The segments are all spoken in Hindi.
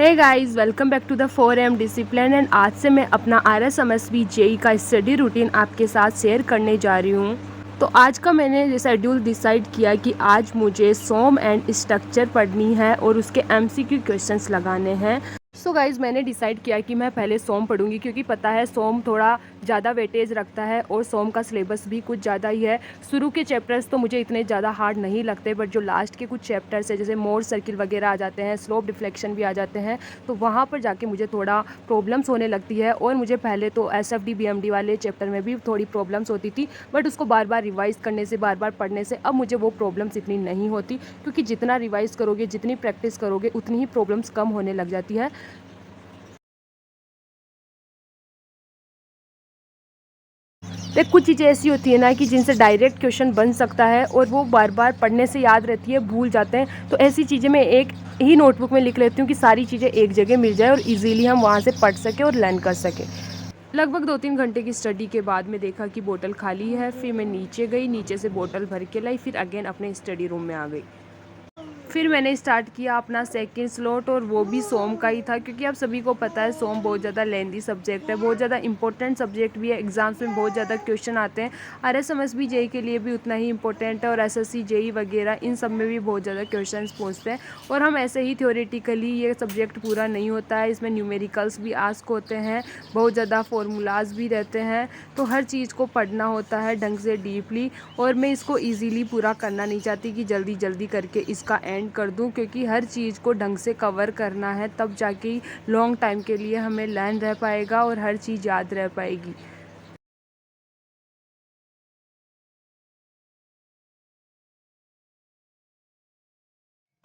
Hey guys, welcome back to the 4M discipline. And आज से मैं अपना RSMSB जेई का स्टडी रूटीन आपके साथ शेयर करने जा रही हूँ। तो आज का मैंने शेड्यूल डिसाइड किया कि आज मुझे सॉम एंड स्ट्रक्चर पढ़नी है और उसके MCQ क्वेश्चंस लगाने हैं। सो गाइज़, मैंने डिसाइड किया कि मैं पहले सॉम पढ़ूंगी, क्योंकि पता है सॉम थोड़ा ज़्यादा वेटेज रखता है और सॉम का सिलेबस भी कुछ ज़्यादा ही है। शुरू के चैप्टर्स तो मुझे इतने ज़्यादा हार्ड नहीं लगते, बट जो लास्ट के कुछ चैप्टर्स है जैसे मोर सर्किल वगैरह आ जाते हैं, स्लोप डिफ्लेक्शन भी आ जाते हैं, तो वहाँ पर जाके मुझे थोड़ा प्रॉब्लम्स होने लगती है। और मुझे पहले तो SFD BMD वाले चैप्टर में भी थोड़ी प्रॉब्लम्स होती थी, बट उसको बार बार रिवाइज़ करने से, बार बार पढ़ने से अब मुझे वो प्रॉब्लम्स इतनी नहीं होती, क्योंकि जितना रिवाइज़ करोगे, जितनी प्रैक्टिस करोगे, उतनी ही प्रॉब्लम्स कम होने लग जाती है। तो कुछ चीज़ें ऐसी होती है ना कि जिनसे डायरेक्ट क्वेश्चन बन सकता है और वो बार बार पढ़ने से याद रहती है, भूल जाते हैं। तो ऐसी चीज़ें मैं एक ही नोटबुक में लिख लेती हूँ कि सारी चीज़ें एक जगह मिल जाए और इजीली हम वहाँ से पढ़ सकें और लर्न कर सकें। लगभग 2-3 घंटे की स्टडी के बाद में देखा कि बोतल खाली है। फिर मैं नीचे गई, नीचे से बोतल भर के लाई, फिर अगेन अपने स्टडी रूम में आ गई। फिर मैंने स्टार्ट किया अपना सेकंड स्लॉट, और वो भी सोम का ही था, क्योंकि आप सभी को पता है सोम बहुत ज़्यादा लेंदी सब्जेक्ट है, बहुत ज़्यादा इंपॉर्टेंट सब्जेक्ट भी है। एग्जाम्स में बहुत ज़्यादा क्वेश्चन आते हैं। RSMSB जेई के लिए भी उतना ही इंपॉर्टेंट है, और SSC जेई वगैरह इन सब में भी बहुत ज़्यादा क्वेश्चन पूछते हैं। और हम ऐसे ही थ्योरेटिकली ये सब्जेक्ट पूरा नहीं होता है, इसमें न्यूमेरिकल्स भी आस्क होते हैं, बहुत ज़्यादा फार्मूलाज भी रहते हैं। तो हर चीज़ को पढ़ना होता है ढंग से डीपली, और मैं इसको ईजीली पूरा करना नहीं चाहती कि जल्दी जल्दी करके इसका एंड कर दूं, क्योंकि हर चीज़ को ढंग से कवर करना है, तब जाके लॉन्ग टाइम के लिए हमें लर्न रह पाएगा और हर चीज़ याद रह पाएगी।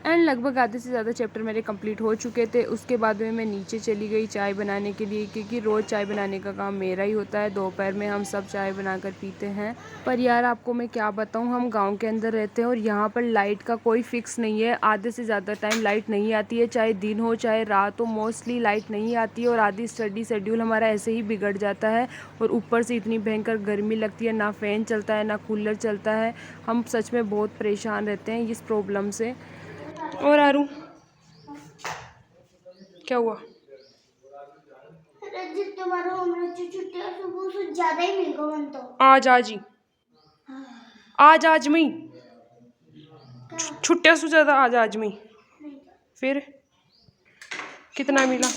एंड लगभग आधे से ज़्यादा चैप्टर मेरे कंप्लीट हो चुके थे। उसके बाद में मैं नीचे चली गई चाय बनाने के लिए, क्योंकि रोज़ चाय बनाने का काम मेरा ही होता है। दोपहर में हम सब चाय बनाकर पीते हैं। पर यार, आपको मैं क्या बताऊं, हम गांव के अंदर रहते हैं और यहाँ पर लाइट का कोई फिक्स नहीं है। आधे से ज़्यादा टाइम लाइट नहीं आती है, चाहे दिन हो चाहे रात हो, मोस्टली लाइट नहीं आती है। और आधी स्टडी शेड्यूल हमारा ऐसे ही बिगड़ जाता है। और ऊपर से इतनी भयंकर गर्मी लगती है, ना फ़ैन चलता है ना कूलर चलता है। हम सच में बहुत परेशान रहते हैं इस प्रॉब्लम से। और आरू, क्या हुआ? ज्यादा ही मिल गो मन तो आज आज ही आज आज में छुट्टियां से ज़्यादा आज में फिर कितना मिला?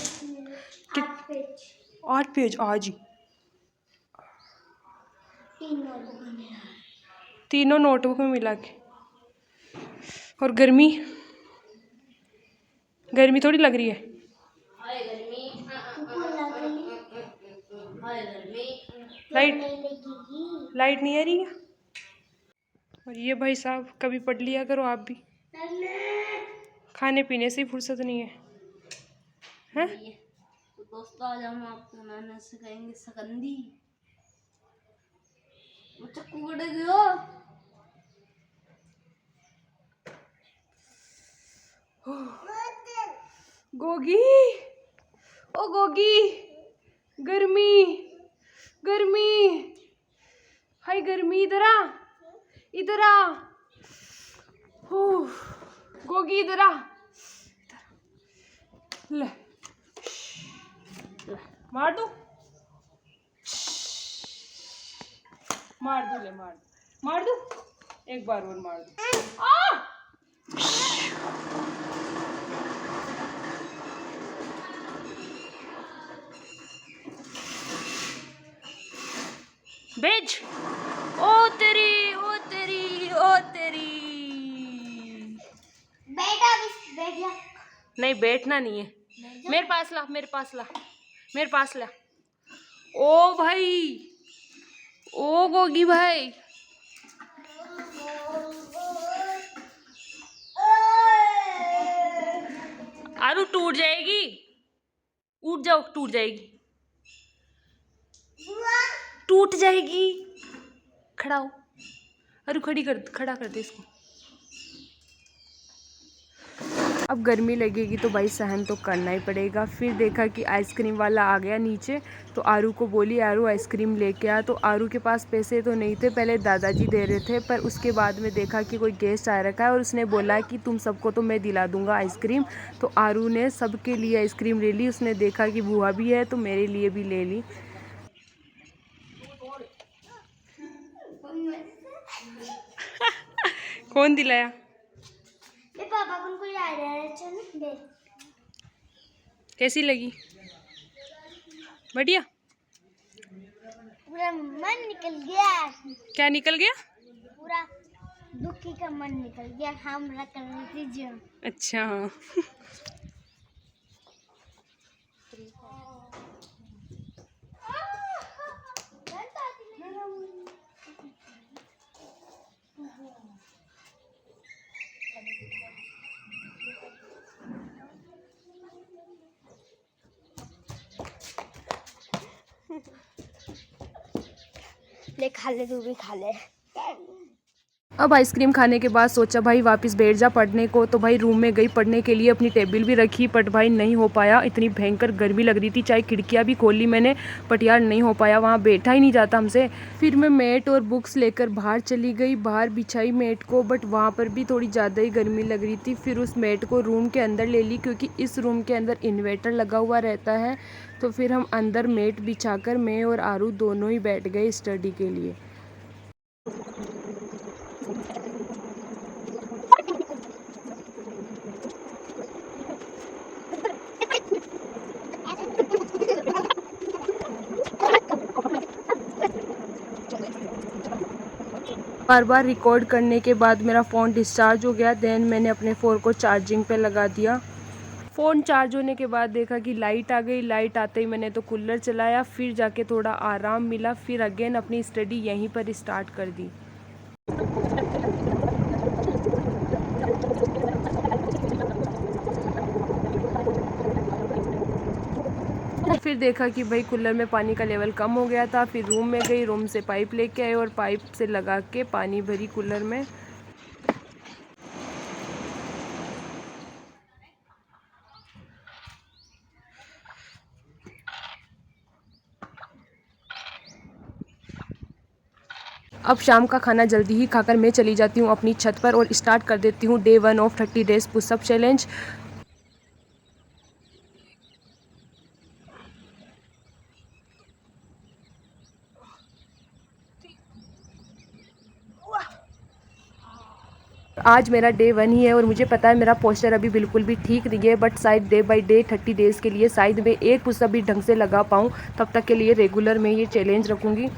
8 पेज 8 पेज आज ही? 3 नोटबुक में। तीनों नोटबुक में मिला के? और गर्मी गर्मी थोड़ी लग रही है? लाइट लाइट नहीं आ रही है? और ये भाई साहब, कभी पढ़ लिया करो आप भी, खाने पीने से ही फुर्सत नहीं है, हैं? तो दोस्तों, आज हम आपको बनाना सिखाएंगे सकंदी। चक्कू कट गयो। गोगी, ओ गोगी, गर्मी गर्मी, हाय गर्मी, इधर आ, इधर आ। गोगी इधर आ, ले मार दो, मार दो, ले मार दो, एक बार और मार दो। आ! बेच, ओ तेरी, ओ तेरी, ओ तेरी। बेटा बैठ जा। नहीं, बैठना नहीं है। मेरे पास ला, मेरे पास ला, मेरे पास ला। ओ भाई, ओ गोगी भाई, आलू टूट जाएगी, उठ जाओ, टूट जाएगी, टूट जाएगी। खड़ा हो, अरे खड़ा कर दे इसको। अब गर्मी लगेगी तो भाई सहन तो करना ही पड़ेगा। फिर देखा कि आइसक्रीम वाला आ गया नीचे, तो आरू को बोली आरू आइसक्रीम लेके आ। तो आरू के पास पैसे तो नहीं थे, पहले दादाजी दे रहे थे, पर उसके बाद में देखा कि कोई गेस्ट आ रखा है और उसने बोला कि तुम सबको तो मैं दिला दूंगा आइसक्रीम। तो आरू ने सबके लिए आइसक्रीम ले ली। उसने देखा कि बुआ भी है तो मेरे लिए भी ले ली। कौन दिलाया? पापा को कोई आ रहा है, चल दे। कैसी लगी? बढ़िया। पूरा मन निकल गया। क्या निकल गया? पूरा दुखी का मन निकल गया। हम कर रही थी जो। अच्छा। ले खा ले, तू भी खा ले। अब आइसक्रीम खाने के बाद सोचा भाई वापस बैठ जा पढ़ने को। तो भाई रूम में गई पढ़ने के लिए, अपनी टेबल भी रखी, बट भाई नहीं हो पाया। इतनी भयंकर गर्मी लग रही थी, चाहे खिड़कियाँ भी खोल ली मैंने, बट यार नहीं हो पाया, वहाँ बैठा ही नहीं जाता हमसे। फिर मैं मैट और बुक्स लेकर बाहर चली गई, बाहर बिछाई मैट को, बट वहाँ पर भी थोड़ी ज़्यादा ही गर्मी लग रही थी। फिर उस मैट को रूम के अंदर ले ली, क्योंकि इस रूम के अंदर इन्वर्टर लगा हुआ रहता है। तो फिर हम अंदर मैट बिछाकर मैं और आरू दोनों ही बैठ गए स्टडी के लिए। बार बार रिकॉर्ड करने के बाद मेरा फ़ोन डिस्चार्ज हो गया। देन मैंने अपने फ़ोन को चार्जिंग पे लगा दिया। फ़ोन चार्ज होने के बाद देखा कि लाइट आ गई। लाइट आते ही मैंने तो कूलर चलाया, फिर जाके थोड़ा आराम मिला। फिर अगेन अपनी स्टडी यहीं पर स्टार्ट कर दी। फिर देखा कि भाई कूलर में पानी का लेवल कम हो गया था। फिर रूम में गई, रूम से पाइप लेके आई और पाइप से लगा के पानी भरी कूलर में। अब शाम का खाना जल्दी ही खाकर मैं चली जाती हूँ अपनी छत पर और स्टार्ट कर देती हूँ day 1 of 30 days pushup challenge. आज मेरा डे 1 ही है और मुझे पता है मेरा पोस्चर अभी बिल्कुल भी ठीक नहीं है, बट शायद डे बाय डे 30 डेज़ के लिए शायद मैं एक पुशअप भी ढंग से लगा पाऊँ। तब तक के लिए रेगुलर मैं ये चैलेंज रखूँगी।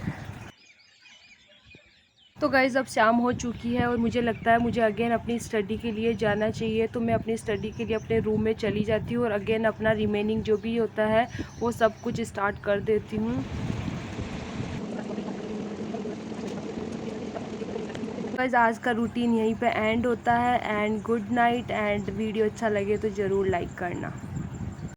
तो गाइज़ अब शाम हो चुकी है और मुझे लगता है मुझे अगेन अपनी स्टडी के लिए जाना चाहिए। तो मैं अपनी स्टडी के लिए अपने रूम में चली जाती हूँ और अगेन अपना रिमेनिंग जो भी होता है वो सब कुछ स्टार्ट कर देती हूँ। गाइस आज का रूटीन यहीं पे एंड होता है। And good night. And video अच्छा लगे तो ज़रूर लाइक करना।